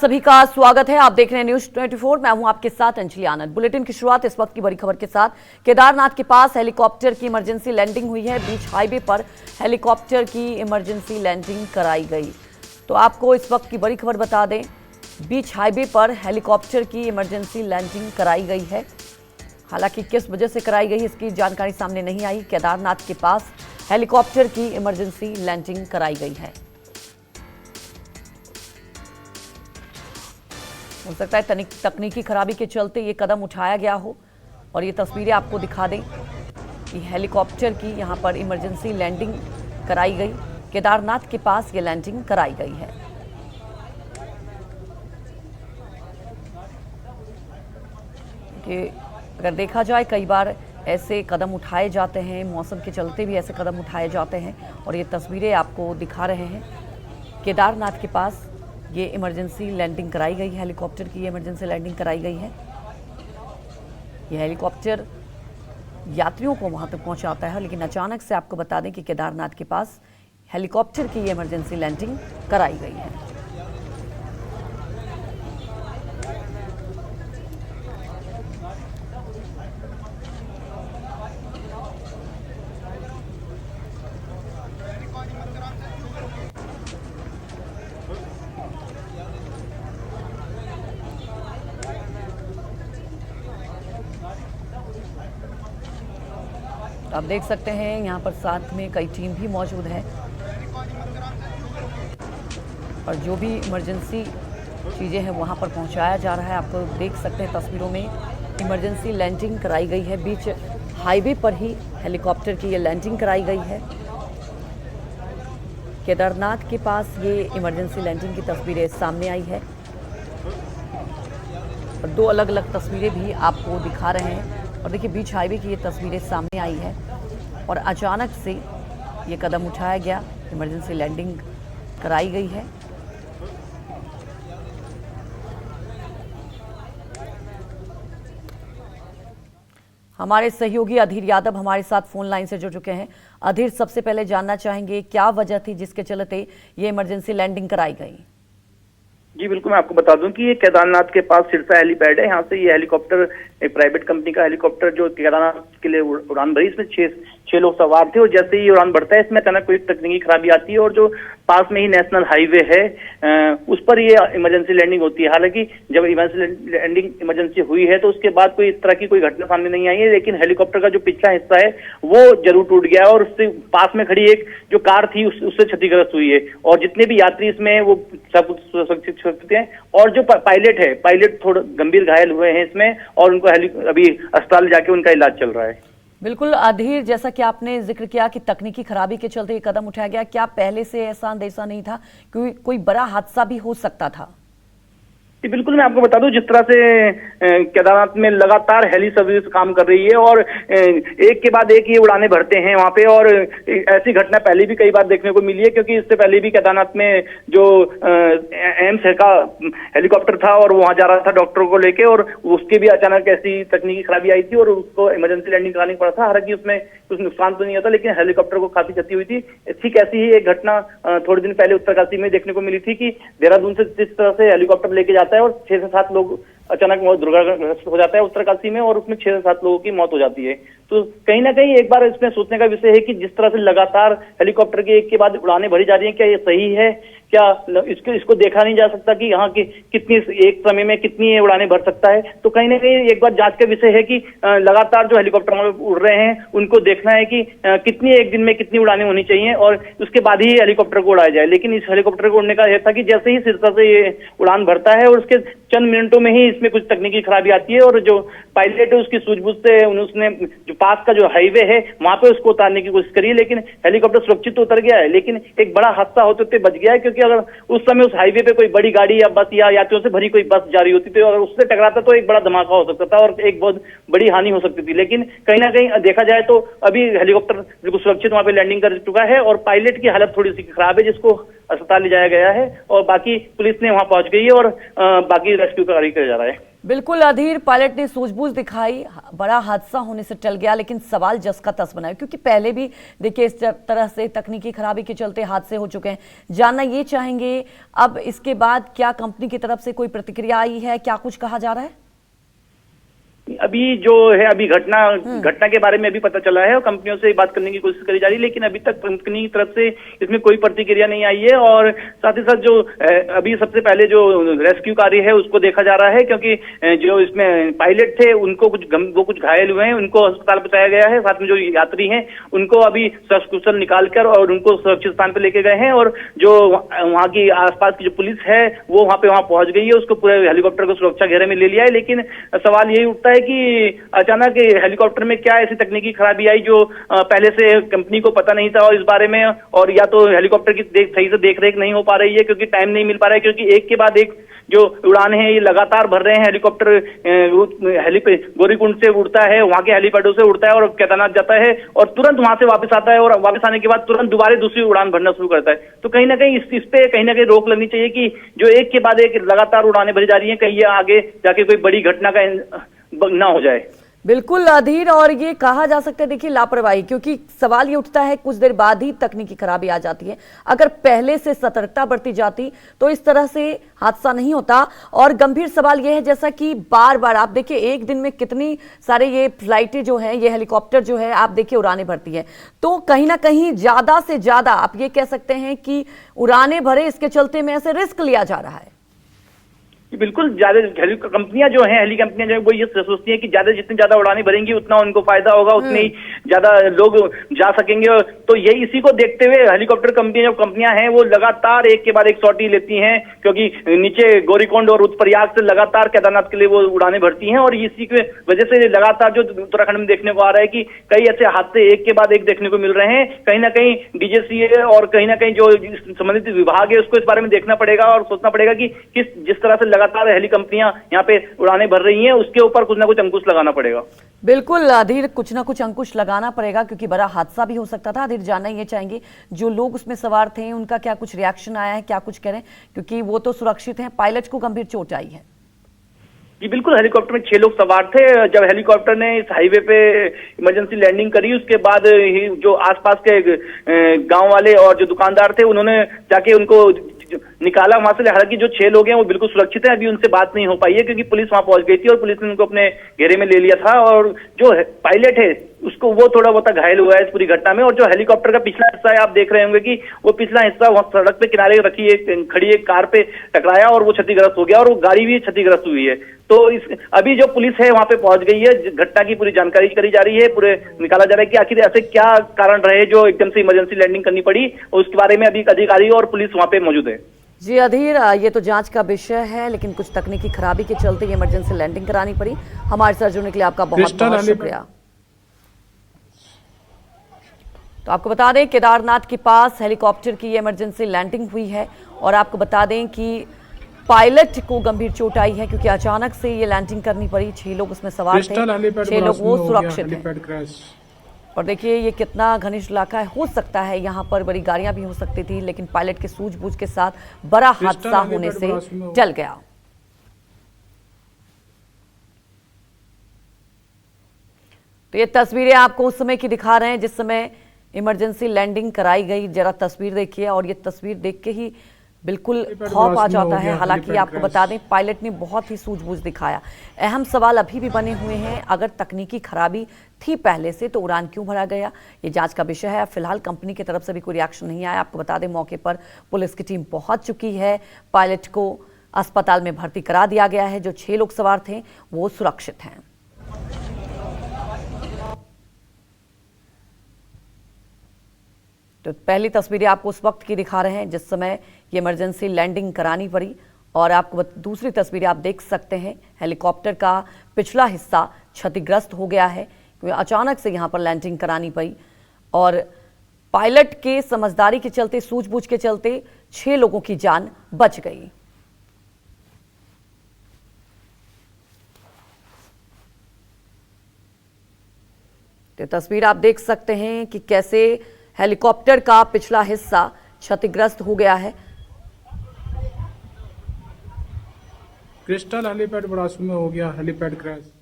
सभी का स्वागत है। आप देख रहे हैं न्यूज 24। मैं हूं आपके साथ अंजलि आनंद। बुलेटिन की शुरुआत इस वक्त की बड़ी खबर के साथ। केदारनाथ के पास हेलीकॉप्टर की इमरजेंसी लैंडिंग हुई है। बीच हाईवे पर हेलीकॉप्टर की इमरजेंसी लैंडिंग कराई गई। तो आपको इस वक्त की बड़ी खबर बता दें, बीच हाईवे पर हेलीकॉप्टर की इमरजेंसी लैंडिंग कराई गई है। हालांकि किस वजह से कराई गई इसकी जानकारी सामने नहीं आई। केदारनाथ के पास हेलीकॉप्टर की इमरजेंसी लैंडिंग कराई गई है। हो सकता है तकनीकी खराबी के चलते ये कदम उठाया गया हो। और ये तस्वीरें आपको दिखा दें कि हेलीकॉप्टर की यहां पर इमरजेंसी लैंडिंग कराई गई। केदारनाथ के पास ये लैंडिंग कराई गई है। कि अगर देखा जाए, कई बार ऐसे कदम उठाए जाते हैं, मौसम के चलते भी ऐसे कदम उठाए जाते हैं। और ये तस्वीरें आपको दिखा रहे हैं। केदारनाथ के पास ये इमरजेंसी लैंडिंग कराई गई है। हेलीकॉप्टर की इमरजेंसी लैंडिंग कराई गई है। ये हेलीकॉप्टर यात्रियों को वहां तक पहुंचाता है, लेकिन अचानक से आपको बता दें कि केदारनाथ के पास हेलीकॉप्टर की इमरजेंसी लैंडिंग कराई गई है। आप देख सकते हैं यहाँ पर साथ में कई टीम भी मौजूद है। और जो भी इमरजेंसी चीज़ें हैं वहाँ पर पहुँचाया जा रहा है। आपको देख सकते हैं तस्वीरों में इमरजेंसी लैंडिंग कराई गई है। बीच हाईवे पर ही हेलीकॉप्टर की ये लैंडिंग कराई गई है। केदारनाथ के पास ये इमरजेंसी लैंडिंग की तस्वीरें सामने आई है। और दो अलग अलग तस्वीरें भी आपको दिखा रहे हैं। और देखिए, बीच हाईवे की ये तस्वीरें सामने आई है और अचानक से ये कदम उठाया गया, इमरजेंसी लैंडिंग कराई गई है। हमारे सहयोगी अधीर यादव हमारे साथ फोन लाइन से जुड़ चुके हैं। अधीर, सबसे पहले जानना चाहेंगे क्या वजह थी जिसके चलते ये इमरजेंसी लैंडिंग कराई गई? जी बिल्कुल, मैं आपको बता दूं कि ये केदारनाथ के पास सिरसा हेलीपैड है। यहाँ से ये हेलीकॉप्टर एक प्राइवेट कंपनी का हेलीकॉप्टर जो केदारनाथ के लिए उड़ान भरी। इसमें छह लोग सवार थे और जैसे ही उड़ान बढ़ता है इसमें अचानक कोई तकनीकी खराबी आती है और जो पास में ही नेशनल हाईवे है उस पर ये इमरजेंसी लैंडिंग होती है। हालांकि जब इमरजेंसी लैंडिंग इमरजेंसी हुई है तो उसके बाद कोई इस तरह की कोई घटना सामने नहीं आई है, लेकिन हेलीकॉप्टर का जो पिछला हिस्सा है वो जरूर टूट गया और उससे पास में खड़ी एक जो कार थी उससे क्षतिग्रस्त हुई है। और जितने भी यात्री इसमें वो सब सुरक्षित हैं। और जो पायलट थोड़ा गंभीर घायल हुए हैं इसमें और उनको अभी अस्पताल जाके उनका इलाज चल रहा है। बिल्कुल अधीर, जैसा कि आपने जिक्र किया कि तकनीकी खराबी के चलते ये कदम उठाया गया, क्या पहले से ऐसा अंदेशा नहीं था कि कोई बड़ा हादसा भी हो सकता था? बिल्कुल, मैं आपको बता दूं जिस तरह से केदारनाथ में लगातार हेली सर्विस काम कर रही है और एक के बाद एक ये उड़ानें भरते हैं वहां पे। और ऐसी घटना पहले भी कई बार देखने को मिली है, क्योंकि इससे पहले भी केदारनाथ में जो एम्स का हेलीकॉप्टर था और वहां जा रहा था डॉक्टरों को लेके और उसके भी अचानक ऐसी तकनीकी खराबी आई थी और उसको इमरजेंसी लैंडिंग करानी पड़ा था। हालांकि उसमें कुछ नुकसान तो नहीं होता, लेकिन हेलीकॉप्टर को काफी क्षति हुई थी। ठीक ऐसी ही एक घटना थोड़े दिन पहले उत्तरकाशी में देखने को मिली थी कि देहरादून से जिस तरह से हेलीकॉप्टर लेके जाता है और 6 से 7 लोग अचानक दुर्घटनाग्रस्त हो जाता है उत्तरकाशी में और उसमें 6 से 7 लोगों की मौत हो जाती है। तो कहीं ना कहीं एक बार इसमें सोचने का विषय है कि जिस तरह से लगातार हेलीकॉप्टर के एक के बाद उड़ानें भरी जा रही हैं, क्या ये सही है? क्या इसको देखा नहीं जा सकता कि यहाँ की कितनी एक समय में कितनी उड़ानें भर सकता है? तो कहीं ना कहीं एक बार जांच का विषय है कि लगातार जो हेलीकॉप्टर उड़ रहे हैं उनको देखना है कि कितनी एक दिन में कितनी उड़ानें होनी चाहिए और उसके बाद ही हेलीकॉप्टर को उड़ाया जाए। लेकिन इस हेलीकॉप्टर को उड़ने का यह था कि जैसे ही सिरसा से ये उड़ान भरता है और उसके चंद मिनटों में ही इसमें कुछ तकनीकी खराबी आती है और जो पायलट है उसकी सूझबूझ से उसने जो पास का जो हाईवे है वहां पे उसको उतारने की कोशिश करी, लेकिन हेलीकॉप्टर सुरक्षित तो उतर गया है। लेकिन एक बड़ा हादसा होते होते बच गया है, क्योंकि अगर उस समय उस हाईवे पे कोई बड़ी गाड़ी या बस या यात्रियों से भरी कोई बस जा रही होती तो अगर उससे टकराता तो एक बड़ा धमाका हो सकता था और एक बहुत बड़ी हानि हो सकती थी। लेकिन कहीं ना कहीं देखा जाए तो अभी हेलीकॉप्टर बिल्कुल सुरक्षित वहां पे लैंडिंग कर चुका है और पायलट की हालत थोड़ी सी खराब है जिसको अस्पताल ले जाया गया है और बाकी पुलिस ने वहां पहुंच गई है और बाकी रेस्क्यू का कार्य किया जा रहा है। बिल्कुल अधीर, पायलट ने सूझबूझ दिखाई, बड़ा हादसा होने से टल गया, लेकिन सवाल जस का तस बना है क्योंकि पहले भी देखिए इस तरह से तकनीकी खराबी के चलते हादसे हो चुके हैं। जानना ये चाहेंगे अब इसके बाद क्या कंपनी की तरफ से कोई प्रतिक्रिया आई है, क्या कुछ कहा जा रहा है? अभी जो है अभी घटना के बारे में अभी पता चला है और कंपनियों से बात करने की कोशिश करी जा रही है, लेकिन अभी तक कंपनी की तरफ से इसमें कोई प्रतिक्रिया नहीं आई है। और साथ ही साथ जो अभी सबसे पहले जो रेस्क्यू कार्य है उसको देखा जा रहा है, क्योंकि जो इसमें पायलट थे उनको कुछ घायल हुए हैं, उनको अस्पताल पहुंचाया गया है। साथ में जो यात्री हैं उनको अभी सकुशल निकालकर और उनको सुरक्षित स्थान पर लेके गए हैं। और जो वहाँ की आसपास की जो पुलिस है वो वहां पहुंच गई है, उसको पूरे हेलीकॉप्टर को सुरक्षा घेरे में ले लिया है। लेकिन सवाल यही उठता है कि अचानक हेलीकॉप्टर में क्या ऐसी तकनीकी खराबी आई जो पहले से कंपनी को पता नहीं था और इस बारे में, और या तो हेलीकॉप्टर की सही से देखरेख नहीं हो पा रही है क्योंकि टाइम नहीं मिल पा रहा है, क्योंकि एक के बाद एक जो उड़ान है ये लगातार भर रहे हैं। हेलीकॉप्टर गौरीकुंड से उड़ता है, वहां के हेलीपैडों से उड़ता है और केदारनाथ जाता है और तुरंत वहां से वापस आता है और वापस आने के बाद तुरंत दोबारा दूसरी उड़ान भरना शुरू करता है। तो कहीं ना कहीं इस पे कहीं ना कहीं रोक लगनी चाहिए कि जो एक के बाद एक लगातार उड़ानें भरी जा रही है, कहीं ये आगे जाके कोई बड़ी घटना का ना हो जाए। बिल्कुल अधीर, और ये कहा जा सकता है देखिए लापरवाही, क्योंकि सवाल ये उठता है कुछ देर बाद ही तकनीकी खराबी आ जाती है। अगर पहले से सतर्कता बरती जाती तो इस तरह से हादसा नहीं होता। और गंभीर सवाल ये है जैसा कि बार बार आप देखिए एक दिन में कितनी सारे ये फ्लाइटें जो हैं, ये हेलीकॉप्टर जो है आप देखिए उड़ानें भरती है, तो कहीं ना कहीं ज्यादा से ज्यादा आप ये कह सकते हैं कि उड़ानें भरे, इसके चलते में ऐसे रिस्क लिया जा रहा है। बिल्कुल, ज्यादा कंपनियां जो हैं, हेली कंपनियां जो है वो ये सोचती हैं कि जितनी ज्यादा उड़ानें भरेंगी उतना उनको फायदा होगा, उतने ही ज्यादा लोग जा सकेंगे। तो यही इसी को देखते हुए हेलीकॉप्टर कंपनियां हैं वो लगातार एक के बाद एक सॉटी लेती हैं, क्योंकि नीचे गौरीकुंड और रुद्रप्रयाग से लगातार केदारनाथ के लिए वो उड़ानें भरती हैं। और इसी की वजह से लगातार जो उत्तराखंड में देखने को आ रहा है कि कई ऐसे हादसे एक के बाद एक देखने को मिल रहे हैं। कहीं ना कहीं डीजीसीए और कहीं ना कहीं जो संबंधित विभाग है उसको इस बारे में देखना पड़ेगा और सोचना पड़ेगा कि जिस तरह से लगातार हेली कंपनियां यहाँ पे उड़ानें भर रही हैं उसके ऊपर कुछ ना कुछ अंकुश लगाना पड़ेगा। बिल्कुल अधीर, कुछ ना कुछ अंकुश लगाना पड़ेगा क्योंकि बड़ा हादसा भी हो सकता था। अधीर, जानना ये चाहेंगे जो लोग उसमें सवार थे उनका क्या कुछ रिएक्शन आया है, क्या कुछ करें, क्योंकि वो तो सुरक्षित हैं, पायलट को गंभीर चोट आई है। जी बिल्कुल, हेलीकॉप्टर में 6 लोग सवार थे। जब हेलीकॉप्टर ने इस हाईवे पे इमरजेंसी लैंडिंग करी उसके बाद ही जो आसपास के गांव वाले और जो दुकानदार थे उन्होंने जाके उनको निकाला वहां से। हालांकि जो 6 लोग हैं वो बिल्कुल सुरक्षित हैं, अभी उनसे बात नहीं हो पाई है क्योंकि पुलिस वहां पहुंच गई थी और पुलिस ने उनको अपने घेरे में ले लिया था। और जो पायलट है उसको वो थोड़ा बहुत घायल हुआ है इस पूरी घटना में। और जो हेलीकॉप्टर का पिछला हिस्सा है आप देख रहे होंगे कि वो पिछला हिस्सा वहां सड़क पे किनारे रखी खड़ी एक कार पे टकराया और वो क्षतिग्रस्त हो गया और वो गाड़ी भी क्षतिग्रस्त हुई है। तो अभी जो पुलिस है वहां पे पहुंच गई है, घटना की पूरी जानकारी करी जा रही है, पूरे निकाला जा रहा है कि आखिर ऐसे क्या कारण रहे जो एकदम से इमरजेंसी लैंडिंग करनी पड़ी, और उसके बारे में अभी अधिकारी और पुलिस वहां पे मौजूद है। जी अधीर, ये तो जांच का विषय है, लेकिन कुछ तकनीकी खराबी के चलते ये इमरजेंसी लैंडिंग करानी पड़ी। हमारे साथ जुड़ने के लिए आपका बहुत बहुत शुक्रिया। तो आपको बता दें केदारनाथ के पास हेलीकॉप्टर की इमरजेंसी लैंडिंग हुई है और आपको बता दें कि पायलट को गंभीर चोट आई है क्योंकि अचानक से ये लैंडिंग करनी पड़ी। 6 लोग उसमें सवार थे, 6 लोग वो सुरक्षित हैं। और देखिए ये कितना घनिष्ठ इलाका है, हो सकता है यहाँ पर बड़ी गाड़ियां भी हो सकती थी, लेकिन पायलट के सूझबूझ के साथ बड़ा हादसा होने से टल गया। तो ये तस्वीरें आपको उस समय की दिखा रहे हैं जिस समय इमरजेंसी लैंडिंग कराई गई। जरा तस्वीर देखिए और ये तस्वीर देख के ही बिल्कुल खौफ आ जाता है। हालांकि आपको बता दें पायलट ने बहुत ही सूझबूझ दिखाया। अहम सवाल अभी भी बने हुए हैं, अगर तकनीकी खराबी थी पहले से तो उड़ान क्यों भरा गया, ये जांच का विषय है। फिलहाल कंपनी की तरफ से भी कोई रिएक्शन नहीं आया। आपको बता दें मौके पर पुलिस की टीम पहुंच चुकी है, पायलट को अस्पताल में भर्ती करा दिया गया है। जो 6 लोग सवार थे वो सुरक्षित हैं। तो पहली तस्वीरें आपको उस वक्त की दिखा रहे हैं जिस समय ये इमरजेंसी लैंडिंग करानी पड़ी, और आपको दूसरी तस्वीरें आप देख सकते हैं हेलीकॉप्टर का पिछला हिस्सा क्षतिग्रस्त हो गया है क्योंकि अचानक से यहाँ पर लैंडिंग करानी पड़ी और पायलट के समझदारी के चलते, सूझबूझ के चलते 6 लोगों की जान बच गई। तो तस्वीर आप देख सकते हैं कि कैसे हेलीकॉप्टर का पिछला हिस्सा क्षतिग्रस्त हो गया है। क्रिस्टल हेलीपैड बरासू में हो गया हेलीपैड क्रैश।